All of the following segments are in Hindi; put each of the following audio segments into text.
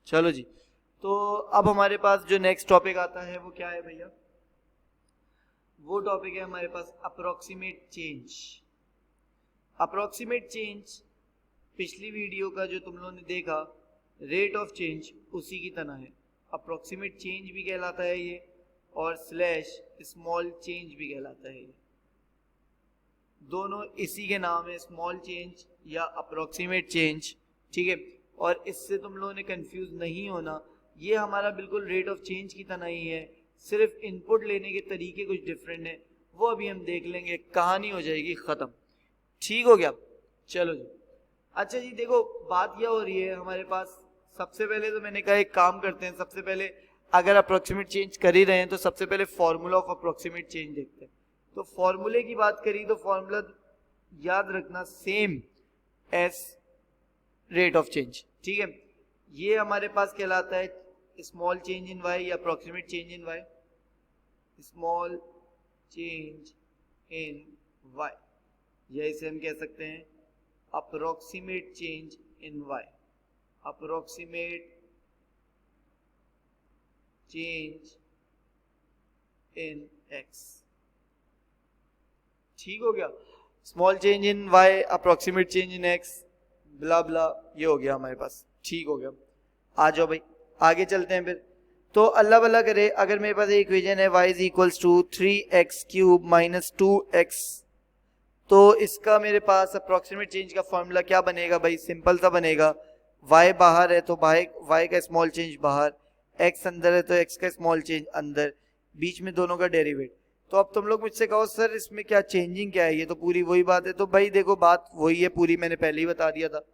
चलो जी, तो अब हमारे पास जो नेक्स्ट टॉपिक आता है वो क्या है भैया? वो टॉपिक है हमारे पास अप्रोक्सीमेट चेंज। अप्रोक्सीमेट चेंज पिछली वीडियो का जो तुम लोगों ने देखा रेट ऑफ चेंज उसी की तरह है। अप्रोक्सीमेट चेंज भी कहलाता है ये, और स्लैश स्मॉल चेंज भी कहलाता है ये। दोनों इसी के नाम है, स्मॉल चेंज या अप्रोक्सीमेट चेंज, ठीक है। और इससे तुम लोगों ने कंफ्यूज नहीं होना, ये हमारा बिल्कुल रेट ऑफ चेंज की तरह ही है, सिर्फ इनपुट लेने के तरीके कुछ डिफरेंट है, वो अभी हम देख लेंगे, कहानी हो जाएगी खत्म। ठीक हो गया? चलो जी। अच्छा जी, देखो बात यह हो रही है हमारे पास, सबसे पहले तो मैंने कहा एक काम करते हैं, सबसे पहले अगर अप्रोक्सीमेट चेंज कर ही रहे हैं तो सबसे पहले फॉर्मूला ऑफ अप्रोक्सीमेट चेंज देखते हैं। तो फॉर्मूले की बात करी तो फॉर्मूला याद रखना same as rate of change, ठीक है। ये हमारे पास कहलाता है स्मॉल चेंज इन वाई या approximate change in Y, small change in Y, या इसे हम कह सकते हैं approximate change in Y, approximate change in X. ठीक हो गया? Small change in Y, approximate change in X, blah blah, ये हो गया हमारे पास। ठीक हो गया, आ जाओ भाई आगे चलते हैं फिर। तो अल्लाह भला करे, अगर मेरे पास एक इक्वेशन है y is equals to 3x³ minus 2x, तो इसका मेरे पास अप्रोक्सीमेट चेंज का फॉर्मूला क्या बनेगा भाई? सिंपल सा बनेगा, y बाहर है तो y का स्मॉल चेंज बाहर, x अंदर है तो x का स्मॉल चेंज अंदर, बीच में दोनों का डेरिवेट। तो अब तुम लोग मुझसे कहो सर इसमें क्या चेंजिंग क्या है, ये तो पूरी वही बात है। तो भाई देखो बात वही है पूरी, मैंने पहले ही बता दिया था।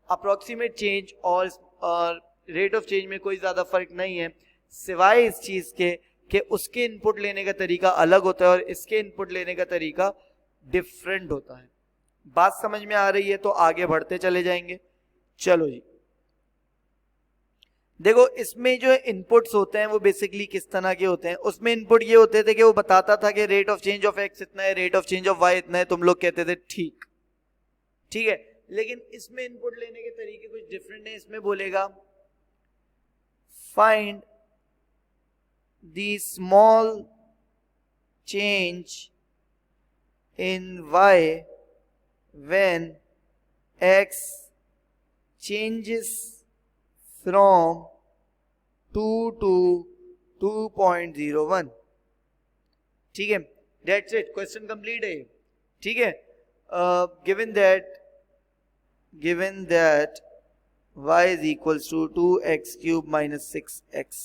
अप्रोक्सीमेट चेंज और रेट ऑफ चेंज में कोई ज्यादा फर्क नहीं है, सिवाय इस चीज के कि उसके इनपुट लेने का तरीका अलग होता है और इसके इनपुट लेने का तरीका डिफरेंट होता है। बात समझ में आ रही है? तो आगे बढ़ते चले जाएंगे। चलो जी, देखो इसमें जो इनपुट्स होते हैं वो बेसिकली किस तरह के होते हैं। उसमें इनपुट ये होते थे कि वो बताता था कि rate of change of X इतना है, rate of change of Y इतना है, तुम लोग कहते थे ठीक, ठीक है। लेकिन इसमें इनपुट लेने के तरीके कुछ डिफरेंट है। इसमें बोलेगा find the small change in Y when X changes from 2 to 2.01, ठीक है। दैट्स इट, क्वेश्चन कंप्लीट है, ठीक है। Given that y is equals to 2x³ minus 6x,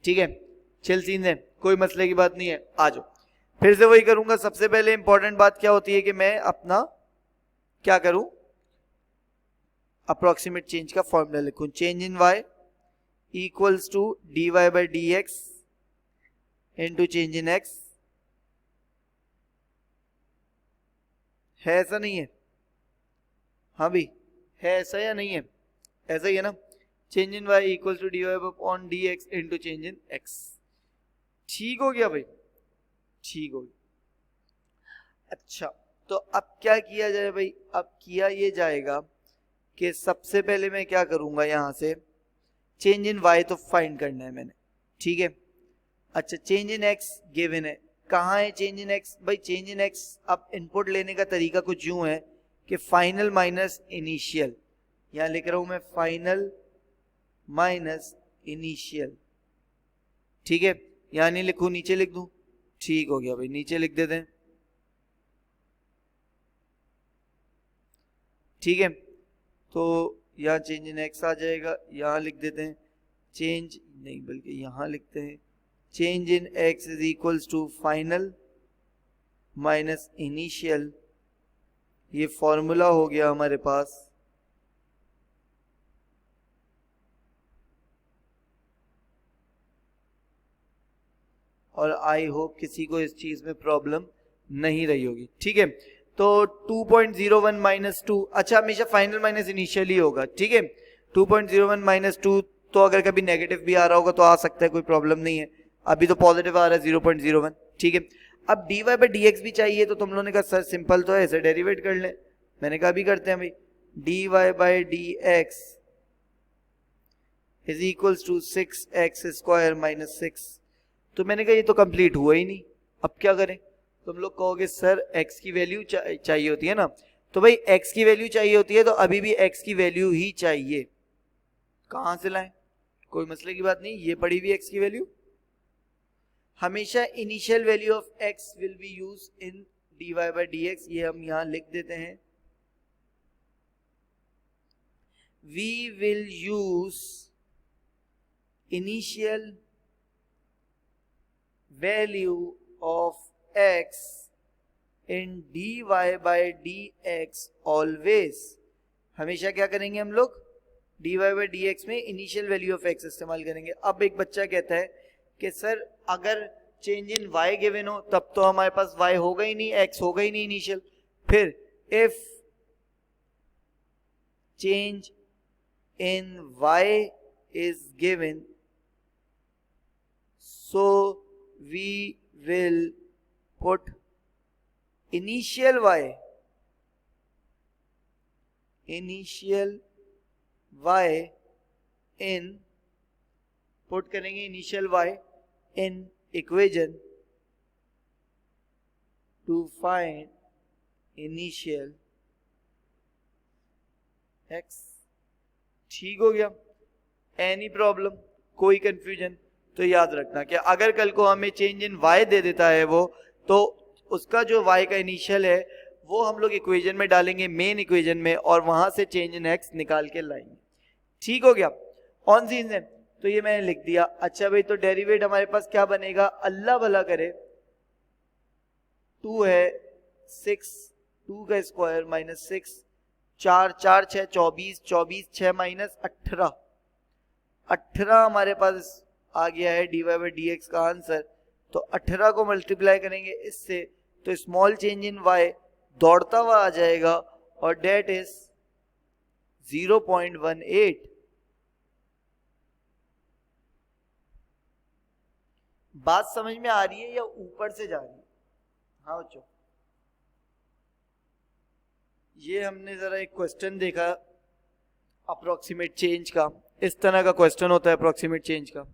ठीक है। चिल सीन है, कोई मसले की बात नहीं है। आ जाओ, फिर से वही करूंगा। सबसे पहले इंपॉर्टेंट बात क्या होती है कि मैं अपना क्या करूं, अप्रोक्सीमेट चेंज का फॉर्मूला लिखूं। Change in y equals to dy by D X into change in x, है ऐसा नहीं है? हाँ भी है ऐसा या नहीं है? ऐसा ही है ना। Change in y equals to dy upon D X into change in x। ठीक हो गया भाई? ठीक हो गया। अच्छा, तो अब क्या किया जाए भाई? अब किया ये जाएगा कि सबसे पहले मैं क्या करूंगा, यहां से चेंज इन y तो फाइंड करना है मैंने, ठीक है। अच्छा, चेंज इन x गिवन है, कहाँ है चेंज इन x? भाई चेंज इन x अब इनपुट लेने का तरीका कुछ यूं है कि फाइनल माइनस इनिशियल, यहां लिख रहा हूं मैं फाइनल माइनस इनिशियल, ठीक है। यहां नहीं लिखूं, नीचे लिख दूं? ठीक हो गया भाई, नीचे लिख देते हैं, ठीक है। तो यहाँ चेंज इन एक्स आ जाएगा, यहाँ लिख देते हैं चेंज, नहीं बल्कि यहाँ लिखते हैं change in X is equals to final minus initial. ये फॉर्मूला हो गया हमारे पास, और आई होप किसी को इस चीज में प्रॉब्लम नहीं रही होगी, ठीक है। तो 2.01 माइनस 2, अच्छा हमेशा फाइनल माइनस इनिशियल ही होगा, ठीक है। 2.01 माइनस 2, तो अगर कभी नेगेटिव भी आ रहा होगा तो आ सकता है, कोई प्रॉब्लम नहीं है। अभी तो पॉजिटिव आ रहा है 0.01, ठीक है। अब dy बाई डी एक्स भी चाहिए, तो तुम लोगों ने कहा सर सिंपल तो है, ऐसे डेरिवेट कर ले। मैंने कहा भी करते हैं भाई, dy by D X is equals to 6x² minus 6। तो मैंने कहा ये तो कंप्लीट हुआ ही नहीं, अब क्या करें? तुम लोग कहोगे सर x की वैल्यू चाहिए होती है ना, तो भाई x की वैल्यू चाहिए होती है तो अभी भी x की वैल्यू ही चाहिए। कहां से लाएं? कोई मसले की बात नहीं, ये पड़ी हुई x की वैल्यू। हमेशा initial value of x will be use in dy by dx, ये हम यहां लिख देते हैं। We will use initial value of x in dy by dx always। हमेशा क्या करेंगे हम लोग? dy by dx में इनिशियल वैल्यू ऑफ x इस्तेमाल करेंगे। अब एक बच्चा कहता है कि सर अगर चेंज इन y गिवन हो तब तो हमारे पास y होगा ही नहीं, x होगा ही नहीं इनिशियल। फिर if change in y is given, so we will put initial y in, put करेंगे initial y in equation to find initial x। ठीक हो गया? एनी प्रॉब्लम, कोई कंफ्यूजन? तो याद रखना कि अगर कल को हमें चेंज इन y दे देता है वो, तो उसका जो y का इनिशियल है वो हम लोग इक्वेशन में डालेंगे, मेन इक्वेशन में, और वहां से चेंज इन x निकाल के लाएंगे। ठीक हो गया? ऑन सीन है, तो ये मैंने लिख दिया। अच्छा भाई, तो डेरिवेट हमारे पास क्या बनेगा? अल्लाह भला करे 2 है 6, 2 का स्क्वायर माइनस 6, 4 4 6 24, 24 6 माइनस 18, 18 हमारे पास आ गया है dy by dx का आंसर। तो 18 को मल्टीप्लाई करेंगे इससे तो स्मॉल चेंज इन y दौड़ता हुआ आ जाएगा और डेट इज 0.18। बात समझ में आ रही है या ऊपर से जा रही है? हाँ बच्चों, ये हमने जरा एक क्वेश्चन देखा अप्रोक्सीमेट चेंज का। इस तरह का क्वेश्चन होता है अप्रोक्सीमेट चेंज का,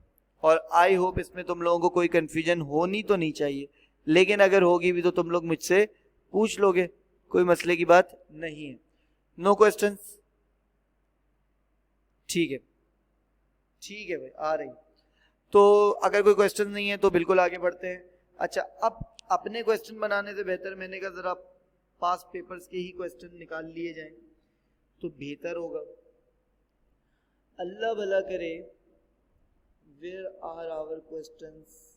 और आई होप इसमें तुम लोगों को कोई कंफ्यूजन होनी तो नहीं चाहिए, लेकिन अगर होगी भी तो तुम लोग मुझसे पूछ लोगे, कोई मसले की बात नहीं है। No questions? ठीक है, ठीक है भाई, आ रही। तो अगर कोई क्वेश्चन नहीं है तो बिल्कुल आगे बढ़ते हैं। अच्छा, अब अपने क्वेश्चन बनाने से बेहतर मैंने कहा जरा पास पेपर्स के ही क्वेश्चन निकाल लिए जाएं तो बेहतर होगा। अल्लाह भला करे, वेयर आर आवर क्वेश्चंस?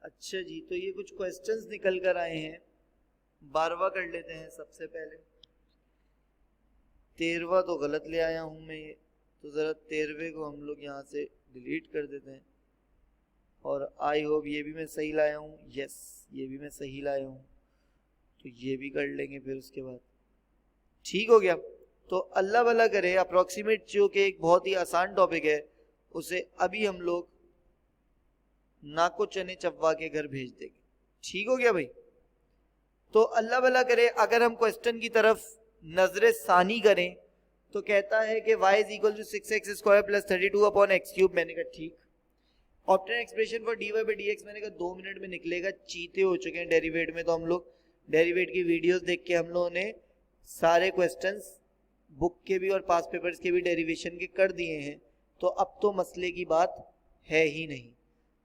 अच्छा जी, तो ये कुछ क्वेश्चंस निकल कर आए हैं, 12वां कर लेते हैं सबसे पहले। 13वां तो गलत ले आया हूं मैं, ये तो जरा 13वें को हम लोग यहाँ से डिलीट कर देते हैं, और आई होप ये भी मैं सही लाया हूँ। यस, ये भी मैं सही लाया हूँ, तो ये भी कर लेंगे फिर उसके बाद। ठीक हो गया? तो अल्लाह भला करे, अप्रोक्सीमेट जो कि एक बहुत ही आसान टॉपिक है, उसे अभी हम लोग नाको चने चव्वा के घर भेज देंगे। ठीक हो गया भाई? तो अल्लाह भला करे, अगर हम क्वेश्चन की तरफ नजरे सानी करें तो कहता है कि y is equal to 6x² plus 32 upon x³। मैंने कहा ठीक। Obtain expression for dy by dx, मैंने कहा 2 मिनट में निकलेगा। चीते हो चुके हैं डेरिवेट में, तो हम लोग डेरिवेट की वीडियोस देख के हम लोगों ने सारे क्वेश्चंस बुक के भी और पास पेपर्स के भी डेरिवेशन के कर दिए हैं, तो अब तो मसले की बात है ही नहीं।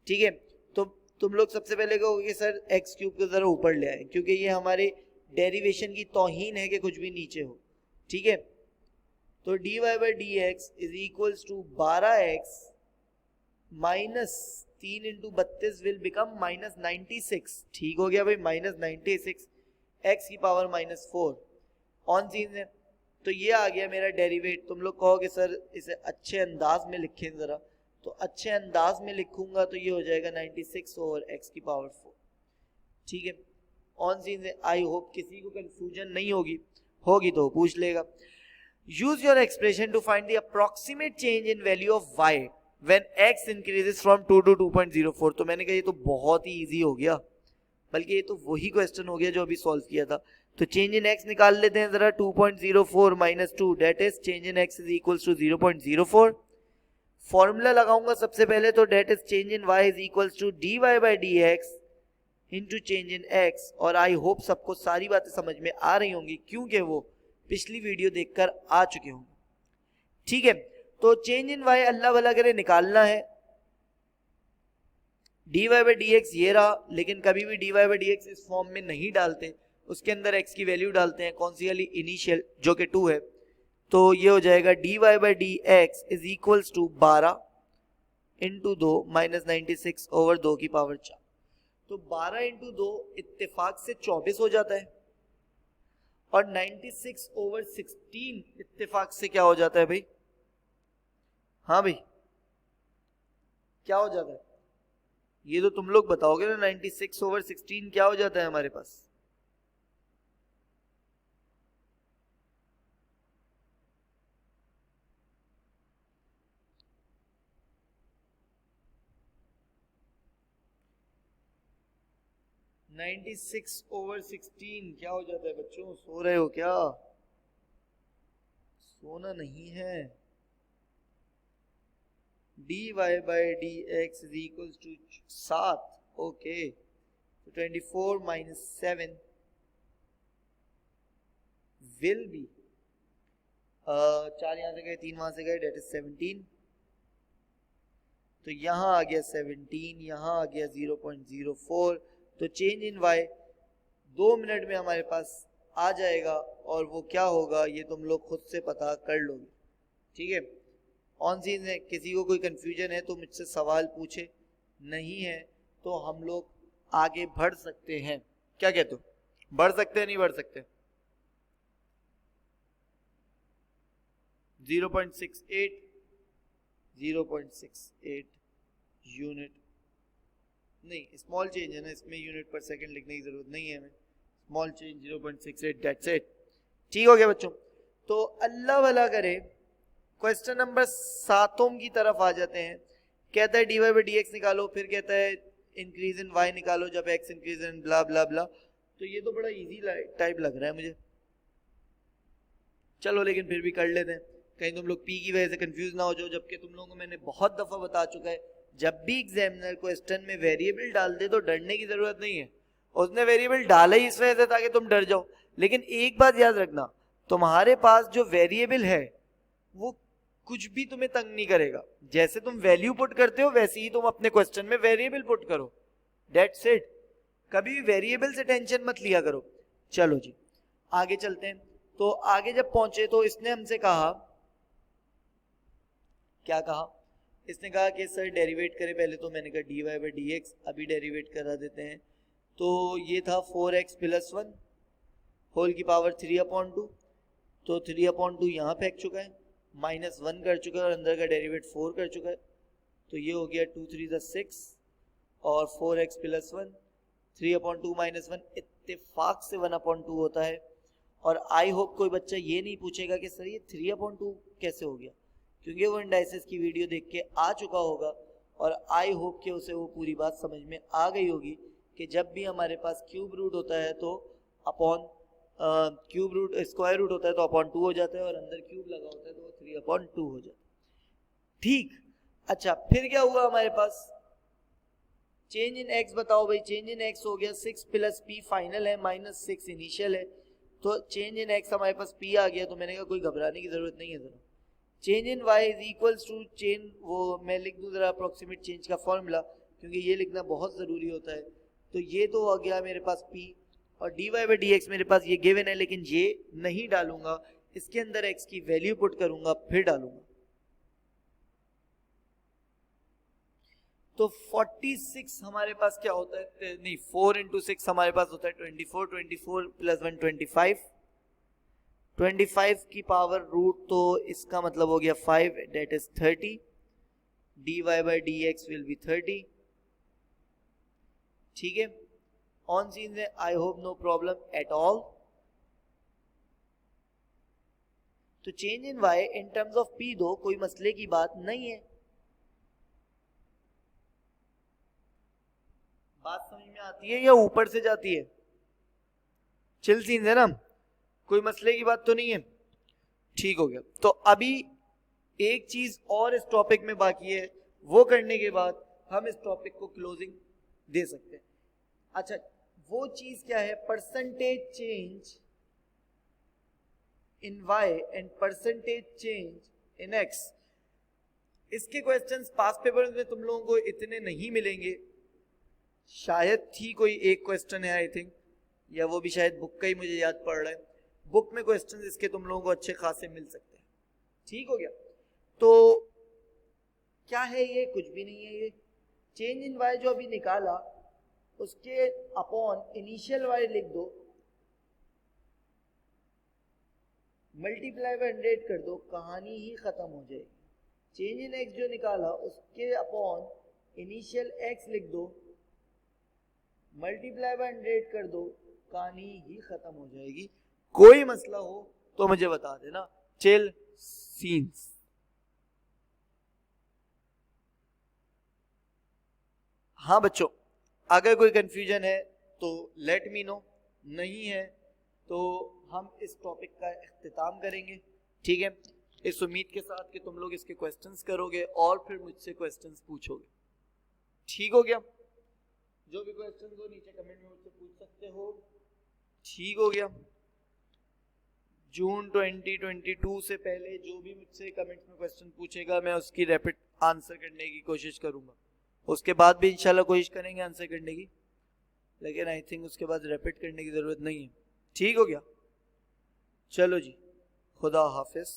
ठीक है? तो तुम लोग सबसे पहले कहोगे सर x³ को जरा ऊपर ले आए, क्योंकि ये हमारे डेरिवेशन की तौहीन है कि कुछ भी नीचे हो। ठीक है? तो dy by dx is equals to 12x minus 3 into 32 will become minus 96। ठीक हो गया भाई? माइनस 96 x की पावर माइनस 4 ऑन सीन है। तो ये आ गया मेरा डेरिवेट। तुम लोग कहोगे सर इसे अच्छे अंदाज में लिखें जरा, तो अच्छे अंदाज में लिखूंगा तो ये हो जाएगा 96 ओवर x की पावर 4। ठीक है? ऑन सीन है। आई होप किसी को कंफ्यूजन नहीं होगी। होगी तो पूछ लेगा। Use your expression to find the approximate change in value of y when x increases from 2 to 2.04। तो मैंने कहा ये तो बहुत ही इजी हो गया, बल्कि ये तो वही क्वेश्चन हो गया जो अभी सॉल्व किया था। तो चेंज इन x निकाल लेते हैं जरा, 2.04 minus 2 that is change in x is equals to 0.04। Formula लगाऊंगा सबसे पहले, तो that is change in y is equals to dy by dx into change in x। और आई होप सबको सारी बातें समझ में आ रही होंगी, क्योंकि वो पिछली वीडियो देखकर आ चुके होंगे। ठीक है, तो चेंज इन y अल्लाह भला करे निकालना है। dy बाय dx ये रहा, लेकिन कभी भी dy बाय dx इस फॉर्म में नहीं डालते, उसके अंदर x की वैल्यू डालते हैं, कौन सी वाली, इनिशियल, जो कि 2 है। तो ये हो जाएगा dy by dx is equals to 12 into 2 minus 96 over 2 की पावर 4। तो 12 इंटू 2 इत्तेफाक से 24 हो जाता है, और 96 ओवर 16 इत्तेफाक से क्या हो जाता है भाई? हाँ भाई, क्या हो जाता है? ये तो तुम लोग बताओगे ना, 96 ओवर 16 क्या हो जाता है हमारे पास? नाइन्टी सिक्स ओवर 16 क्या हो जाता है बच्चों? सो रहे हो क्या? सोना नहीं है। dy by dx is equals to 7, okay. तो 24 माइनस 7 विल बी 4 यहां से गए, 3 वहां से गए, डेट इज 17। तो यहां आ गया 17, यहां आ गया 0.04। तो चेंज इन y 2 मिनट में हमारे पास आ जाएगा, और वो क्या होगा ये तुम लोग खुद से पता कर लोगे। ठीक है, ऑन सीन है, किसी को कोई कंफ्यूजन है तो मुझसे सवाल पूछे, नहीं है तो हम लोग आगे बढ़ सकते हैं। क्या कहते हो, बढ़ सकते हैं नहीं बढ़ सकते? 0.68 0.68 यूनिट नहीं, स्मॉल चेंज है ना, इसमें यूनिट पर सेकंड लिखने की जरूरत नहीं है हमें। Small change 0.68, that's it. ठीक हो गया बच्चों? तो अल्लाह भला करे, क्वेश्चन नंबर 7 की तरफ आ जाते हैं। कहता है dy बाई dx निकालो, फिर कहता है इंक्रीज इन y निकालो जब x इंक्रीज इन ब्ला ब्ला ब्ला। तो ये तो बड़ा इजी टाइप लग रहा है मुझे, चलो लेकिन फिर भी कर लेते हैं, कहीं तुम लोग p की वजह से कंफ्यूज ना हो जाओ। जबकि तुम लोगों को मैंने बहुत दफा बता चुका है, जब भी एग्जामिनर क्वेश्चन में वेरिएबल डाल दे तो डरने की जरूरत नहीं है। उसने वेरिएबल डाला ही इस वजह से ताकि तुम डर जाओ। लेकिन एक बात याद रखना, तुम्हारे पास जो वेरिएबल है वो कुछ भी तुम्हें तंग नहीं करेगा। जैसे तुम वैल्यू पुट करते हो वैसे ही तुम अपने क्वेश्चन में वेरिएबल पुट करो, दैट्स इट। कभी भी वेरिएबल से टेंशन मत लिया करो। चलो जी आगे चलते हैं। तो आगे जब पहुंचे तो इसने हमसे कहा, क्या कहा? इसने कहा कि सर डेरिवेट करें पहले। तो मैंने कहा dy बाई dx अभी डेरिवेट करा देते हैं। तो ये था 4x प्लस 1 होल की पावर 3/2। तो 3/2 यहाँ फेंक चुका है, माइनस 1 कर चुका है, और अंदर का डेरिवेट 4 कर चुका है। तो ये हो गया 2 3 6 और 4x प्लस 1, 3/2 माइनस 1 इत्तेफाक से 1/2 होता है। और आई होप कोई बच्चा ये नहीं पूछेगा कि सर ये 3/2 कैसे हो गया, क्योंकि वो इंडाइसिस की वीडियो देख के आ चुका होगा। और आई होप कि उसे वो पूरी बात समझ में आ गई होगी कि जब भी हमारे पास क्यूब रूट होता है तो upon cube root, square root होता है तो अपॉन 2 हो जाता है, और अंदर क्यूब लगा होता है तो वो 3/2 हो जाता है। ठीक, अच्छा फिर क्या हुआ हमारे पास? चेंज इन x बताओ भाई। चेंज इन x हो गया 6 प्लस p फाइनल है, माइनस 6 इनिशियल है। तो चेंज इन x हमारे पास p आ गया। तो मैंने कहा कोई घबराने की जरूरत नहीं है जरा। Change in y is equals to change, वो मैं लिख दूं जरा अप्रोक्सीमेट चेंज का फॉर्मूला, क्योंकि ये लिखना बहुत जरूरी होता है। तो ये तो आ गया मेरे पास p, और dy बाई dx मेरे पास ये गिवन है, लेकिन ये नहीं डालूंगा, इसके अंदर x की वैल्यू पुट करूंगा फिर डालूंगा। तो 46 हमारे पास क्या होता है, नहीं 4 इंटू 6 हमारे पास होता है 24, 24 प्लस 1 25, 25 की पावर रूट, तो इसका मतलब हो गया 5, that is 30। dy by dx will be 30। ठीक है, ऑन सीन है, I hope no problem at all. तो change in y in terms of p दो कोई मसले की बात नहीं है। बात समझ में आती है या ऊपर से जाती है? चिल सीन है ना, कोई मसले की बात तो नहीं है। ठीक हो गया। तो अभी एक चीज और इस टॉपिक में बाकी है, वो करने के बाद हम इस टॉपिक को क्लोजिंग दे सकते हैं। अच्छा, वो चीज क्या है? Percentage change in y and percentage change in x। इसके क्वेश्चंस पास पेपर में तुम लोगों को इतने नहीं मिलेंगे, शायद ही कोई एक क्वेश्चन है आई थिंक, या वो भी शायद बुक का ही मुझे याद पड़ रहा है। बुक में क्वेश्चंस इसके तुम लोगों को अच्छे खासे मिल सकते हैं। ठीक हो गया। तो क्या है ये? कुछ भी नहीं है। ये चेंज इन y जो अभी निकाला उसके अपॉन इनिशियल y लिख दो, मल्टीप्लाई बाय 100 कर दो, कहानी ही खत्म हो जाएगी। चेंज इन x जो निकाला उसके अपॉन इनिशियल x लिख दो, मल्टीप्लाई बाय 100 कर दो, कहानी ही खत्म हो जाएगी। कोई मसला हो तो मुझे बता देना। Chill scenes. हाँ बच्चों, अगर कोई कंफ्यूजन है तो लेट मी नो, नहीं है तो हम इस टॉपिक का इख्तिताम करेंगे। ठीक है, इस उम्मीद के साथ कि तुम लोग इसके क्वेश्चंस करोगे और फिर मुझसे क्वेश्चंस पूछोगे। ठीक हो गया? जो भी क्वेश्चंस हो नीचे कमेंट में मुझसे पूछ सकते हो। ठीक हो गया? जून 2022 से पहले जो भी मुझसे कमेंट्स में क्वेश्चन पूछेगा मैं उसकी रैपिड आंसर करने की कोशिश करूंगा। उसके बाद भी इंशाल्लाह कोशिश करेंगे आंसर करने की, लेकिन आई थिंक उसके बाद रैपिड करने की जरूरत नहीं है। ठीक हो गया? चलो जी, खुदा हाफिज।